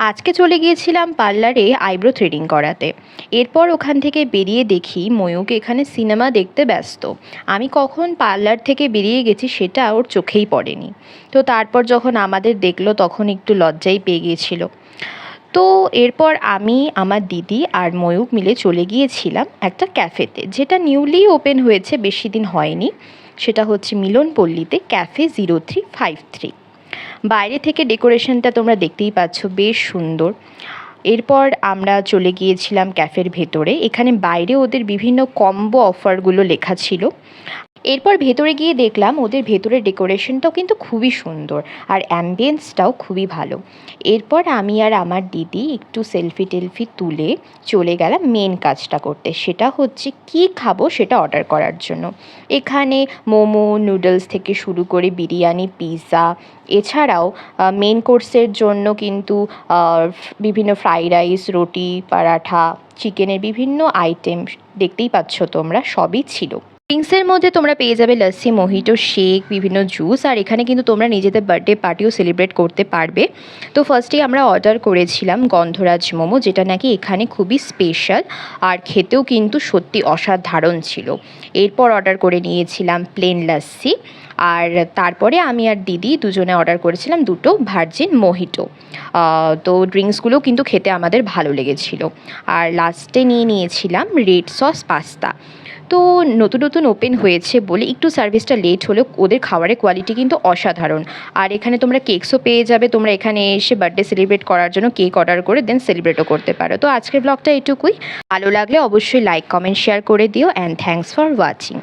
আজকে চলে গিয়েছিলাম পার্লারে আইব্রো থ্রেডিং করাতে। এরপর ওখান থেকে বেরিয়ে দেখি ময়ূক এখানে সিনেমা দেখতে ব্যস্ত। আমি কখন পার্লার থেকে বেরিয়ে গেছি সেটা ওর চোখেই পড়েনি। তো তারপর যখন আমাদের দেখলো তখন একটু লজ্জাই পেয়ে গিয়েছিল। তো এরপর আমি, আমার দিদি আর ময়ূক মিলে চলে গিয়েছিলাম একটা ক্যাফেতে, যেটা নিউলি ওপেন হয়েছে, বেশি দিন হয়নি। সেটা হচ্ছে মিলনপল্লীতে, ক্যাফে 0353। বাইরে থেকে ডেকোরেশনটা তোমরা দেখতেই পাচ্ছ, বেশ সুন্দর। এরপর আমরা চলে গিয়েছিলাম ক্যাফের ভেতরে। এখানে বাইরে ওদের বিভিন্ন কম্বো অফারগুলো লেখা ছিল। এরপর ভেতরে গিয়ে দেখলাম ওদের ভেতরের ডেকোরেশনটাও কিন্তু খুবই সুন্দর, আর অ্যাম্বিয়েন্সটাও খুবই ভালো। এরপর আমি আর আমার দিদি একটু সেলফি টেলফি তুলে চলে গেলাম মেন কাজটা করতে, সেটা হচ্ছে কি খাবো সেটা অর্ডার করার জন্য। এখানে মোমো, নুডলস থেকে শুরু করে বিরিয়ানি, পিৎজা, এছাড়াও মেন কোর্সের জন্য কিন্তু বিভিন্ন ফ্রাইড রাইস, রুটি, পরাঠা, চিকেনের বিভিন্ন আইটেম দেখতেই পাচ্ছ তোমরা, সবই ছিল। ড্রিঙ্কসের মধ্যে তোমরা পেয়ে যাবে লস্যি, মোহিটো, শেক, বিভিন্ন জুস, আর এখানে কিন্তু তোমরা নিজেদের বার্থডে পার্টিও সেলিব্রেট করতে পারবে। তো ফার্স্টেই আমরা অর্ডার করেছিলাম গন্ধরাজ মোমো, যেটা নাকি এখানে খুবই স্পেশাল আর খেতেও কিন্তু সত্যি অসাধারণ ছিল। এরপর অর্ডার করে নিয়েছিলাম প্লেন লস্যি, আর তারপরে আমি আর দিদি দুজনে অর্ডার করেছিলাম দুটো ভার্জিন মোহিটো। তো ড্রিঙ্কসগুলো কিন্তু খেতে আমাদের ভালো লেগেছিল। আর লাস্টে নিয়েছিলাম রেড সস পাস্তা। তো নতুন নতুন ওপেন হয়েছে বলে একটু সার্ভিসটা লেট হলেও ওদের খাবারের কোয়ালিটি কিন্তু অসাধারণ। আর এখানে তোমরা কেকসও পেয়ে যাবে, তোমরা এখানে এসে বার্থডে সেলিব্রেট করার জন্য কেক অর্ডার করে দেন সেলিব্রেটও করতে পারো। তো আজকের ব্লগটা এটুকুই। ভালো লাগলে অবশ্যই লাইক, কমেন্ট, শেয়ার করে দিও, অ্যান্ড থ্যাঙ্কস ফর ওয়াচিং।